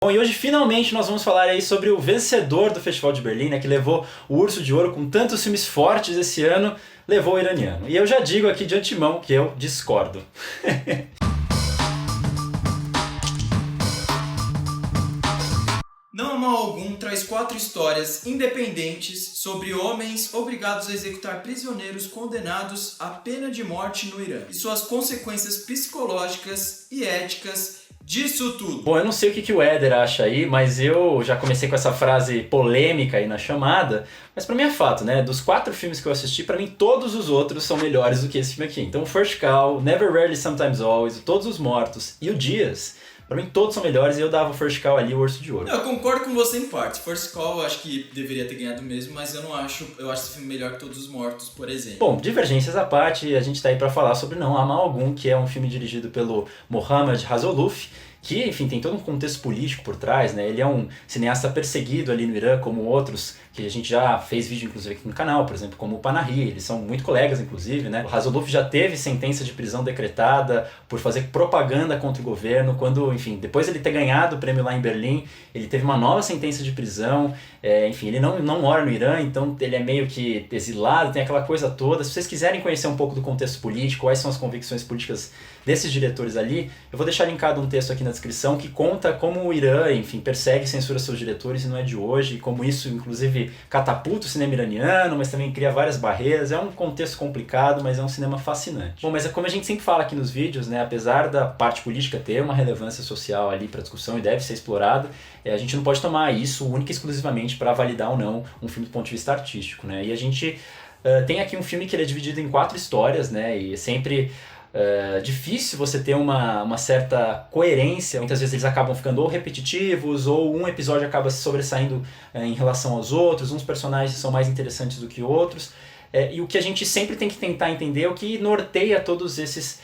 Bom, e hoje finalmente nós vamos falar aí sobre o vencedor do Festival de Berlim, né, que levou o Urso de Ouro com tantos filmes fortes esse ano, levou o Iraniano. E eu já digo aqui de antemão que eu discordo. Não Há Mal Algum traz 4 histórias independentes sobre homens obrigados a executar prisioneiros condenados à pena de morte no Irã e suas consequências psicológicas e éticas disso tudo. Bom, eu não sei o que o Éder acha aí, mas eu já comecei com essa frase polêmica aí na chamada, mas pra mim é fato, né? Dos 4 filmes que eu assisti, pra mim todos os outros são melhores do que esse filme aqui. Então, First Call, Never, Rarely, Sometimes Always, Todos os Mortos e o Dias, pra mim todos são melhores e eu dava o First Call ali, o Urso de Ouro. Eu concordo com você em parte. First Call eu acho que deveria ter ganhado mesmo, mas eu não acho. Eu acho esse filme melhor que Todos os Mortos, por exemplo. Bom, divergências à parte, a gente tá aí pra falar sobre Não Há Mal Algum, que é um filme dirigido pelo Mohammad Rasuluf, que, enfim, tem todo um contexto político por trás, né? Ele é um cineasta perseguido ali no Irã, como outros, que a gente já fez vídeo, inclusive, aqui no canal, por exemplo, como o Panahi, eles são muito colegas, inclusive, né? O Rasuluf já teve sentença de prisão decretada por fazer propaganda contra o governo, quando, enfim, depois de ele ter ganhado o prêmio lá em Berlim, ele teve uma nova sentença de prisão, enfim, ele não mora no Irã, então ele é meio que exilado, tem aquela coisa toda. Se vocês quiserem conhecer um pouco do contexto político, quais são as convicções políticas desses diretores ali, eu vou deixar linkado um texto aqui na descrição que conta como o Irã, enfim, persegue e censura seus diretores e não é de hoje, e como isso, inclusive, catapulta o cinema iraniano, mas também cria várias barreiras. É um contexto complicado, mas é um cinema fascinante. Bom, mas é como a gente sempre fala aqui nos vídeos, né, apesar da parte política ter uma relevância social ali para discussão e deve ser explorada, a gente não pode tomar isso única e exclusivamente para validar ou não um filme do ponto de vista artístico, né? E a gente tem aqui um filme que ele é dividido em 4 histórias, né? E é sempre difícil você ter uma certa coerência. Muitas vezes eles acabam ficando ou repetitivos, ou um episódio acaba se sobressaindo em relação aos outros, uns personagens são mais interessantes do que outros. E o que a gente sempre tem que tentar entender é o que norteia todos esses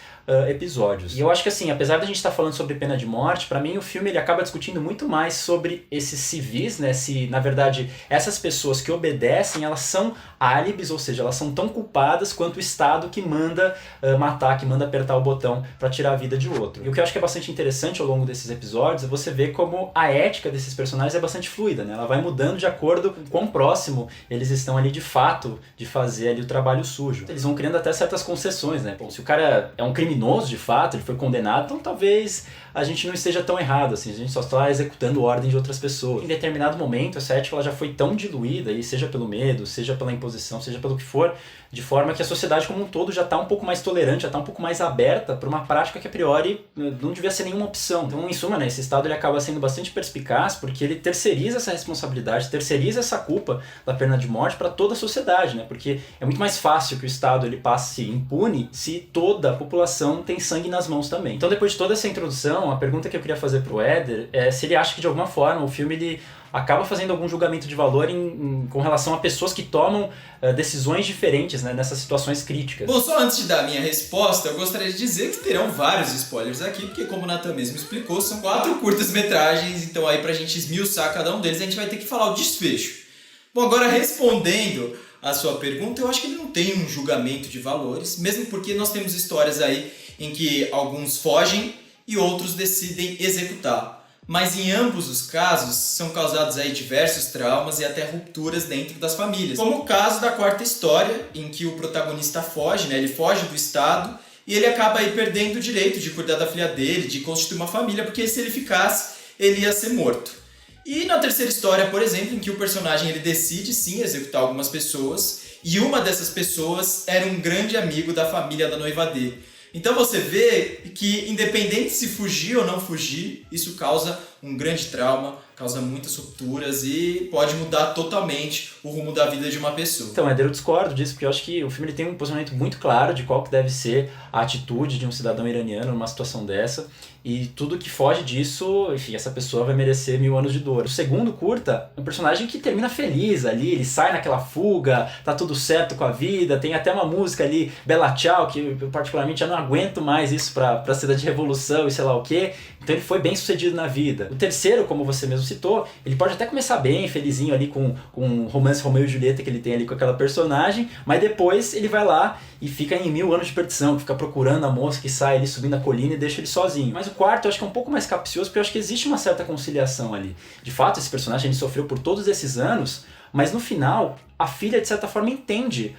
episódios. E eu acho que assim, apesar da gente estar falando sobre pena de morte, pra mim o filme ele acaba discutindo muito mais sobre esses civis, né? Se na verdade essas pessoas que obedecem, elas são álibis, ou seja, elas são tão culpadas quanto o Estado que manda matar, que manda apertar o botão pra tirar a vida de outro. E o que eu acho que é bastante interessante ao longo desses episódios é você ver como a ética desses personagens é bastante fluida, né? Ela vai mudando de acordo com quão próximo eles estão ali de fato de fazer ali o trabalho sujo. Eles vão criando até certas concessões, né? Bom, se o cara é um criminoso de fato, ele foi condenado, então talvez a gente não esteja tão errado, assim, a gente só está executando ordem de outras pessoas. Em determinado momento, essa ética ela já foi tão diluída, e seja pelo medo, seja pela imposição, seja pelo que for, de forma que a sociedade como um todo já está um pouco mais tolerante, já está um pouco mais aberta para uma prática que a priori não devia ser nenhuma opção. Então, em suma, né, esse Estado ele acaba sendo bastante perspicaz porque ele terceiriza essa responsabilidade, terceiriza essa culpa da pena de morte para toda a sociedade, né? Porque é muito mais fácil que o Estado ele passe impune se toda a população tem sangue nas mãos também. Então, depois de toda essa introdução, a pergunta que eu queria fazer pro Éder é se ele acha que de alguma forma o filme ele acaba fazendo algum julgamento de valor com relação a pessoas que tomam decisões diferentes, né, nessas situações críticas. Bom, só antes de dar a minha resposta, eu gostaria de dizer que terão vários spoilers aqui, porque como o Nathan mesmo explicou, são 4 curtas-metragens, então aí pra gente esmiuçar cada um deles, a gente vai ter que falar o desfecho. Bom, agora respondendo a sua pergunta, eu acho que ele não tem um julgamento de valores, mesmo porque nós temos histórias aí em que alguns fogem e outros decidem executar. Mas em ambos os casos são causados aí diversos traumas e até rupturas dentro das famílias. Como o caso da 4ª história, em que o protagonista foge, né? Ele foge do Estado e ele acaba aí perdendo o direito de cuidar da filha dele, de constituir uma família, porque se ele ficasse, ele ia ser morto. E na 3ª história, por exemplo, em que o personagem ele decide sim executar algumas pessoas, e uma dessas pessoas era um grande amigo da família da noiva dele. Então você vê que independente se fugir ou não fugir, isso causa um grande trauma, causa muitas rupturas e pode mudar totalmente o rumo da vida de uma pessoa. Então, Éder, eu discordo disso, porque eu acho que o filme ele tem um posicionamento muito claro de qual que deve ser a atitude de um cidadão iraniano numa situação dessa, e tudo que foge disso, enfim, essa pessoa vai merecer 1000 anos de dor. O segundo curta é um personagem que termina feliz ali, ele sai naquela fuga, tá tudo certo com a vida, tem até uma música ali, Bella Ciao, que eu particularmente já não aguento mais isso pra cena de revolução e sei lá o quê. Então ele foi bem sucedido na vida. O terceiro, como você mesmo citou, ele pode até começar bem, felizinho ali com um romance Romeu e Julieta que ele tem ali com aquela personagem, mas depois ele vai lá e fica em 1000 anos de perdição, fica procurando a moça que sai ali subindo a colina e deixa ele sozinho. Mas o quarto eu acho que é um pouco mais capcioso, porque eu acho que existe uma certa conciliação ali. De fato, esse personagem ele sofreu por todos esses anos, mas no final, a filha de certa forma entende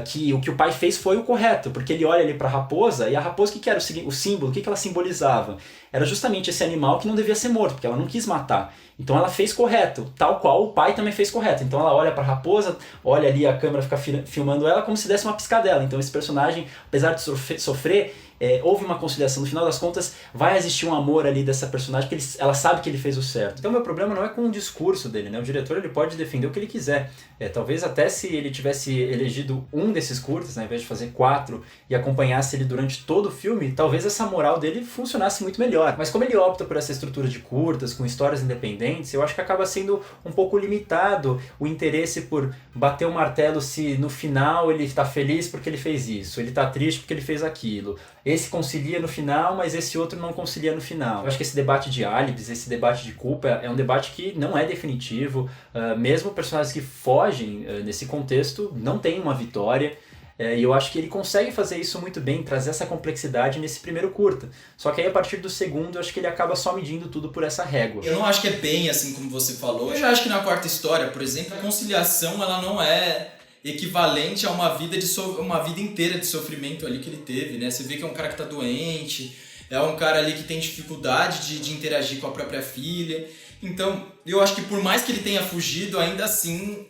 que o pai fez foi o correto, porque ele olha ali para a raposa, e a raposa, o que era o símbolo, o que ela simbolizava? Era justamente esse animal que não devia ser morto, porque ela não quis matar. Então ela fez correto, tal qual o pai também fez correto. Então ela olha para a raposa, olha ali, a câmera fica filmando ela como se desse uma piscadela. Então esse personagem, apesar de sofrer, houve uma conciliação. No final das contas, vai existir um amor ali dessa personagem, porque ela sabe que ele fez o certo. Então meu problema não é com o discurso dele, né? O diretor ele pode defender o que ele quiser. Talvez até se ele tivesse elegido um desses curtas, né, ao invés de fazer 4, e acompanhasse ele durante todo o filme, talvez essa moral dele funcionasse muito melhor. Mas como ele opta por essa estrutura de curtas, com histórias independentes, eu acho que acaba sendo um pouco limitado o interesse por bater o martelo se no final ele está feliz porque ele fez isso, ele está triste porque ele fez aquilo. Esse concilia no final, mas esse outro não concilia no final. Eu acho que esse debate de álibis, esse debate de culpa é um debate que não é definitivo. Mesmo personagens que fogem nesse contexto não têm uma vitória. E eu acho que ele consegue fazer isso muito bem, trazer essa complexidade nesse primeiro curta. Só que aí a partir do segundo, eu acho que ele acaba só medindo tudo por essa régua. Eu não acho que é bem assim como você falou. Eu já acho que na quarta história, por exemplo, a conciliação ela não é equivalente a uma vida inteira de sofrimento ali que ele teve, né? Você vê que é um cara que tá doente, é um cara ali que tem dificuldade de interagir com a própria filha. Então, eu acho que por mais que ele tenha fugido, ainda assim,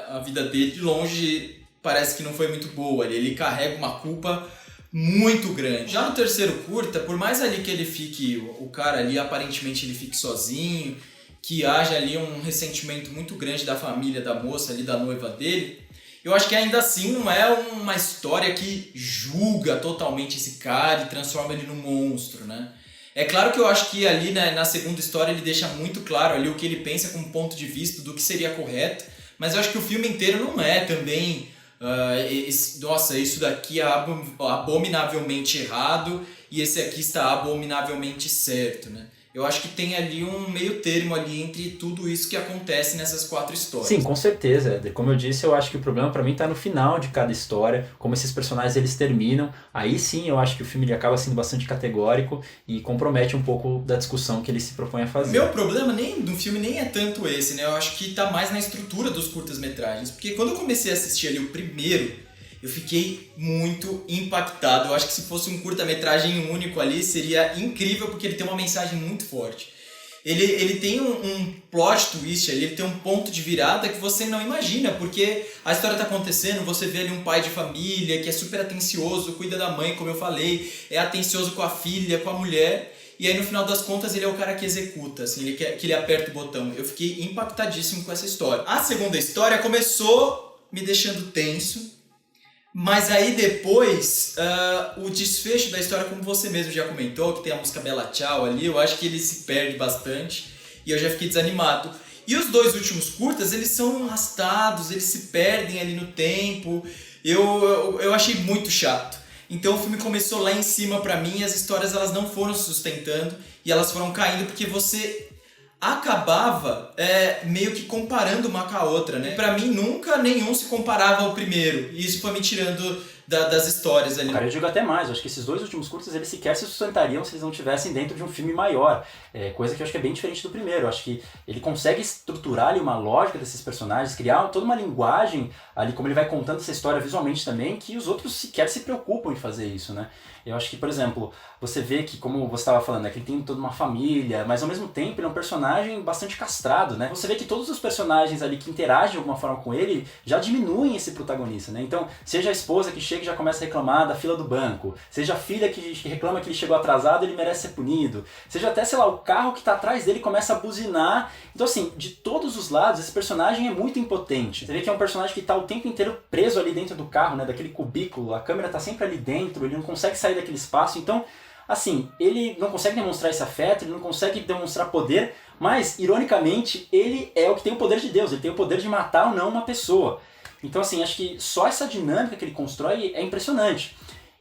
a vida dele de longe parece que não foi muito boa. Ele carrega uma culpa muito grande. Já no terceiro curta, por mais ali que ele fique, o cara ali aparentemente ele fique sozinho, que haja ali um ressentimento muito grande da família da moça ali, da noiva dele, eu acho que ainda assim não é uma história que julga totalmente esse cara e transforma ele num monstro, né? É claro que eu acho que ali, né, na segunda história ele deixa muito claro ali o que ele pensa como ponto de vista do que seria correto, mas eu acho que o filme inteiro não é também nossa, isso daqui é abominavelmente errado e esse aqui está abominavelmente certo, né? Eu acho que tem ali um meio termo ali entre tudo isso que acontece nessas 4 histórias. Sim, com certeza. Como eu disse, eu acho que o problema pra mim tá no final de cada história, como esses personagens eles terminam. Aí sim eu acho que o filme ele acaba sendo bastante categórico e compromete um pouco da discussão que ele se propõe a fazer. Meu problema do filme nem é tanto esse, né? Eu acho que tá mais na estrutura dos curtas-metragens. Porque quando eu comecei a assistir ali o primeiro, eu fiquei muito impactado. Eu acho que se fosse um curta-metragem único ali, seria incrível, porque ele tem uma mensagem muito forte. Ele tem um plot twist ali, ele tem um ponto de virada que você não imagina, porque a história tá acontecendo, você vê ali um pai de família que é super atencioso, cuida da mãe, como eu falei, é atencioso com a filha, com a mulher, e aí no final das contas ele é o cara que executa, assim, que ele aperta o botão. Eu fiquei impactadíssimo com essa história. A segunda história começou me deixando tenso, mas aí depois, o desfecho da história, como você mesmo já comentou, que tem a música Bella Ciao ali, eu acho que ele se perde bastante e eu já fiquei desanimado. E os 2 últimos curtas, eles são arrastados, eles se perdem ali no tempo, eu achei muito chato. Então o filme começou lá em cima pra mim e as histórias elas não foram se sustentando e elas foram caindo porque você acabava meio que comparando uma com a outra, né? Pra mim, nunca nenhum se comparava ao primeiro. E isso foi me tirando das histórias ali. Cara, eu digo até mais. Eu acho que esses 2 últimos curtas, eles sequer se sustentariam se eles não estivessem dentro de um filme maior. Coisa que eu acho que é bem diferente do primeiro. Eu acho que ele consegue estruturar ali uma lógica desses personagens, criar toda uma linguagem ali, como ele vai contando essa história visualmente também, que os outros sequer se preocupam em fazer isso, né? Eu acho que, por exemplo, você vê que, como você estava falando, que ele tem toda uma família, mas ao mesmo tempo ele é um personagem bastante castrado, né? Você vê que todos os personagens ali que interagem de alguma forma com ele já diminuem esse protagonista, né? Então, seja a esposa que chega e já começa a reclamar da fila do banco, seja a filha que reclama que ele chegou atrasado, ele merece ser punido, seja até, sei lá, o carro que está atrás dele começa a buzinar. Então, assim, de todos os lados, esse personagem é muito impotente. Você vê que é um personagem que está o tempo inteiro preso ali dentro do carro, né? Daquele cubículo, a câmera está sempre ali dentro, ele não consegue sair daquele espaço. Então, assim, ele não consegue demonstrar esse afeto, ele não consegue demonstrar poder, mas, ironicamente, ele é o que tem o poder de Deus, ele tem o poder de matar ou não uma pessoa. Então, assim, acho que só essa dinâmica que ele constrói é impressionante.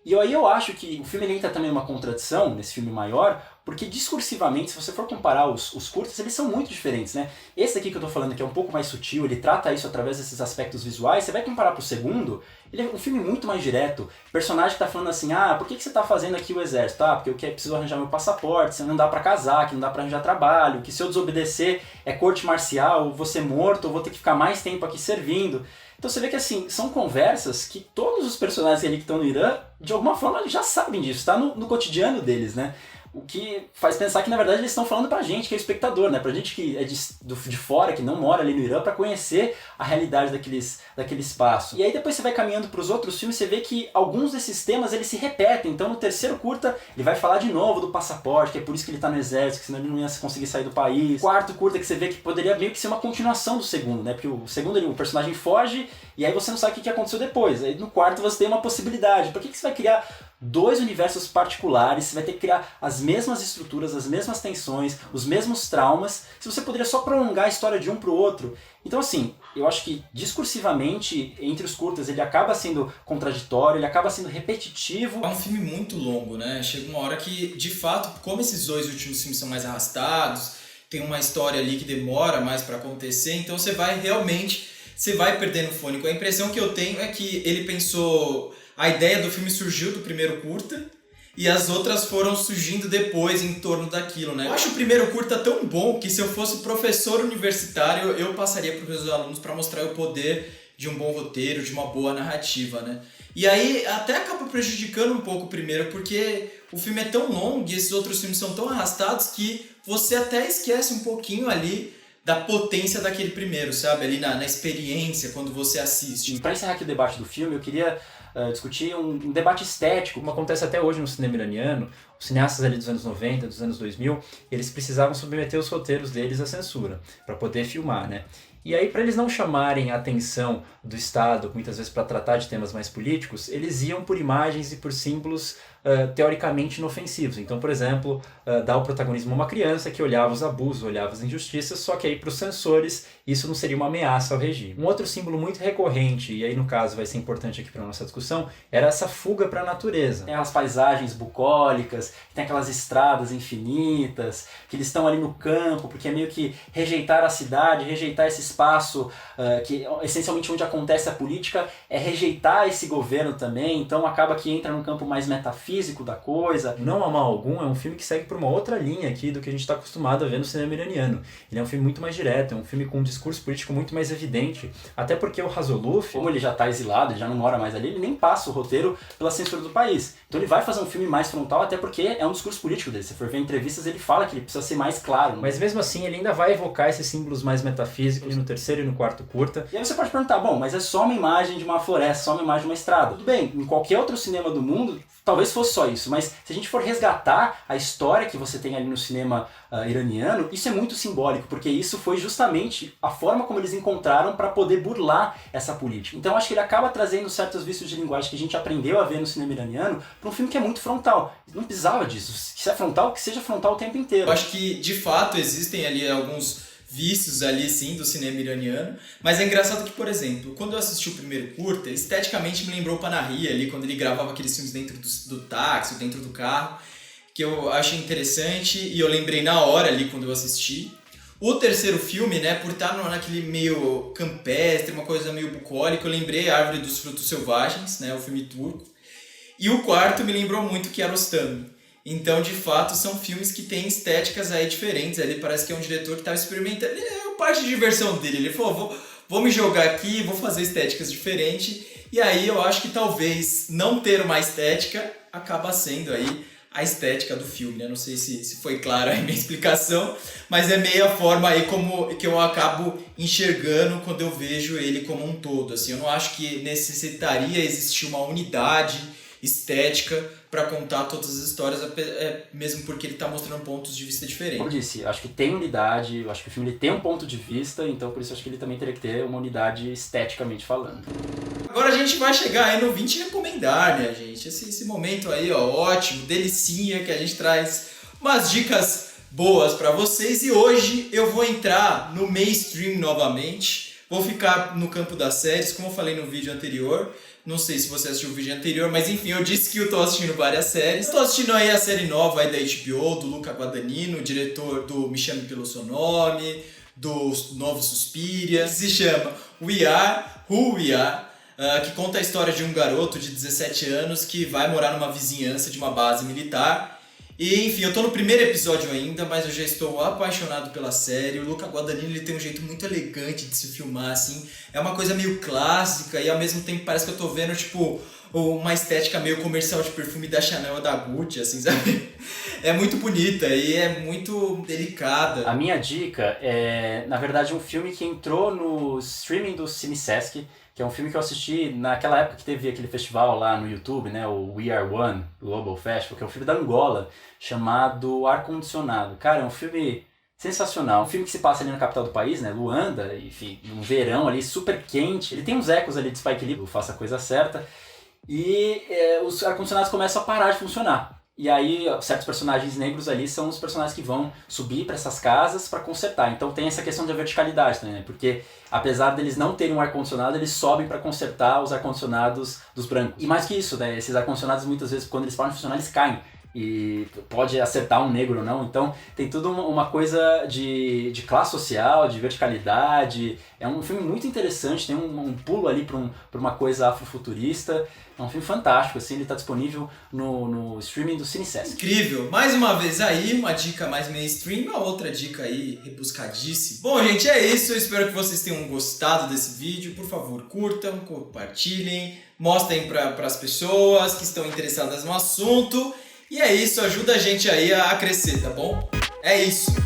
E aí eu acho que o filme ele entra também numa contradição, nesse filme maior, porque discursivamente, se você for comparar os curtas, eles são muito diferentes, né? Esse aqui que eu tô falando, que é um pouco mais sutil, ele trata isso através desses aspectos visuais, você vai comparar pro segundo, ele é um filme muito mais direto. O personagem tá falando assim, por que você tá fazendo aqui o exército? Porque eu preciso arranjar meu passaporte, se não dá pra casar, que não dá pra arranjar trabalho, que se eu desobedecer é corte marcial, vou ser morto, eu vou ter que ficar mais tempo aqui servindo. Então você vê que assim, são conversas que todos os personagens ali que estão no Irã, de alguma forma, já sabem disso, tá no cotidiano deles, né? O que faz pensar que, na verdade, eles estão falando pra gente, que é o espectador, né? Pra gente que é de fora, que não mora ali no Irã, pra conhecer a realidade daquele espaço. E aí depois você vai caminhando pros outros filmes, você vê que alguns desses temas, eles se repetem. Então, no terceiro curta, ele vai falar de novo do passaporte, que é por isso que ele tá no exército, que senão ele não ia conseguir sair do país. Quarto curta, que você vê que poderia meio que ser uma continuação do segundo, né? Porque o segundo, o personagem foge, e aí você não sabe o que aconteceu depois. Aí no quarto você tem uma possibilidade. Por que você vai criar dois universos particulares, você vai ter que criar as mesmas estruturas, as mesmas tensões, os mesmos traumas, se você poderia só prolongar a história de um pro outro? Então assim, eu acho que discursivamente, entre os curtas, ele acaba sendo contraditório, ele acaba sendo repetitivo. É um filme muito longo, né? Chega uma hora que, de fato, como esses dois últimos filmes são mais arrastados, tem uma história ali que demora mais pra acontecer, então você vai perdendo o fôlego. A impressão que eu tenho é que ele pensou... A ideia do filme surgiu do primeiro curta e as outras foram surgindo depois em torno daquilo, né? Eu acho o primeiro curta tão bom que se eu fosse professor universitário eu passaria para os meus alunos para mostrar o poder de um bom roteiro, de uma boa narrativa, né? E aí até acaba prejudicando um pouco o primeiro, porque o filme é tão longo e esses outros filmes são tão arrastados que você até esquece um pouquinho ali da potência daquele primeiro, sabe? Ali na experiência, quando você assiste. E para encerrar aqui o debate do filme, eu queria discutir um debate estético, como acontece até hoje no cinema iraniano. Os cineastas ali dos anos 90, dos anos 2000, eles precisavam submeter os roteiros deles à censura, para poder filmar, né? E aí, para eles não chamarem a atenção do Estado, muitas vezes para tratar de temas mais políticos, eles iam por imagens e por símbolos teoricamente inofensivos. Então, por exemplo, dar o protagonismo a uma criança que olhava os abusos, olhava as injustiças, só que aí para os censores isso não seria uma ameaça ao regime. Um outro símbolo muito recorrente, e aí no caso vai ser importante aqui para a nossa discussão, era essa fuga para a natureza. Tem as paisagens bucólicas, tem aquelas estradas infinitas, que eles estão ali no campo, porque é meio que rejeitar a cidade, rejeitar esse espaço, que essencialmente onde acontece a política, é rejeitar esse governo também, então acaba que entra num campo mais metafísico da coisa. Não Há Mal Algum é um filme que segue por uma outra linha aqui do que a gente está acostumado a ver no cinema iraniano. Ele é um filme muito mais direto, é um filme com um discurso político muito mais evidente, até porque o Razoluf, como ele já está exilado, ele já não mora mais ali, ele nem passa o roteiro pela censura do país. Então ele vai fazer um filme mais frontal, até porque é um discurso político dele. Se for ver entrevistas, ele fala que ele precisa ser mais claro. Mas mesmo assim, ele ainda vai evocar esses símbolos mais metafísicos no terceiro e no quarto curta. E aí você pode perguntar, bom, mas é só uma imagem de uma floresta, só uma imagem de uma estrada. Tudo bem, em qualquer outro cinema do mundo, talvez fosse só isso, mas se a gente for resgatar a história que você tem ali no cinema iraniano, isso é muito simbólico, porque isso foi justamente a forma como eles encontraram para poder burlar essa política. Então acho que ele acaba trazendo certos vícios de linguagem que a gente aprendeu a ver no cinema iraniano para um filme que é muito frontal. Não precisava disso. Se é frontal, que seja frontal o tempo inteiro. Eu acho que, de fato, existem ali alguns vícios ali, sim, do cinema iraniano, mas é engraçado que, por exemplo, quando eu assisti o primeiro curta, esteticamente me lembrou o Panahi ali, quando ele gravava aqueles filmes dentro do táxi, dentro do carro, que eu achei interessante e eu lembrei na hora ali quando eu assisti. O terceiro filme, né, por estar naquele meio campestre, uma coisa meio bucólica, eu lembrei A Árvore dos Frutos Selvagens, né, o filme turco. E o quarto me lembrou muito Kiarostami. Então, de fato, são filmes que têm estéticas aí diferentes. Ali parece que é um diretor que estava experimentando. É parte de diversão dele. Ele falou, vou me jogar aqui, vou fazer estéticas diferentes. E aí eu acho que talvez não ter uma estética acaba sendo aí a estética do filme, né? Não sei se foi clara a minha explicação, mas é meio a forma aí como que eu acabo enxergando quando eu vejo ele como um todo. Assim, eu não acho que necessitaria existir uma unidade estética para contar todas as histórias, mesmo porque ele está mostrando pontos de vista diferentes. Como eu disse, acho que tem unidade, acho que o filme ele tem um ponto de vista, então por isso acho que ele também teria que ter uma unidade esteticamente falando. Agora a gente vai chegar aí no 20 recomendar, né, gente? Esse momento aí, ó, ótimo, delicinha, que a gente traz umas dicas boas para vocês, e hoje eu vou entrar no mainstream novamente. Vou ficar no campo das séries, como eu falei no vídeo anterior. Não sei se você assistiu o vídeo anterior, mas enfim, eu disse que eu tô assistindo várias séries. Tô assistindo aí a série nova aí da HBO, do Luca Guadagnino, diretor do Me Chame Pelo Seu Nome, do novo Suspiria, que se chama We Are Who We Are, que conta a história de um garoto de 17 anos que vai morar numa vizinhança de uma base militar. E enfim, eu tô no primeiro episódio ainda, mas eu já estou apaixonado pela série. O Luca Guadagnino, ele tem um jeito muito elegante de se filmar, assim. É uma coisa meio clássica e ao mesmo tempo parece que eu tô vendo, tipo, uma estética meio comercial de perfume da Chanel ou da Gucci, assim, sabe? É muito bonita e é muito delicada. A minha dica é, na verdade, um filme que entrou no streaming do Cine Sesc, que é um filme que eu assisti naquela época que teve aquele festival lá no YouTube, né, o We Are One Global Festival, que é um filme da Angola, chamado Ar Condicionado. Cara, é um filme sensacional, um filme que se passa ali na capital do país, né, Luanda, enfim, num verão ali super quente. Ele tem uns ecos ali de Spike Lee, Faça a Coisa Certa, e os ar-condicionados começam a parar de funcionar. E aí, certos personagens negros ali são os personagens que vão subir para essas casas para consertar. Então tem essa questão de verticalidade, né? Porque apesar deles não terem um ar-condicionado, eles sobem para consertar os ar-condicionados dos brancos. E mais que isso, né? Esses ar-condicionados muitas vezes, quando eles param de funcionar, eles caem. E pode acertar um negro ou não. Então tem tudo uma coisa de classe social, de verticalidade. É um filme muito interessante, tem um pulo ali para uma coisa afrofuturista. É um filme fantástico, assim, ele está disponível no streaming do Cine Sesc. Incrível! Mais uma vez aí, uma dica mais mainstream, uma outra dica aí rebuscadíssima. Bom, gente, é isso. Eu espero que vocês tenham gostado desse vídeo. Por favor, curtam, compartilhem, mostrem para as pessoas que estão interessadas no assunto. E é isso, ajuda a gente aí a crescer, tá bom? É isso!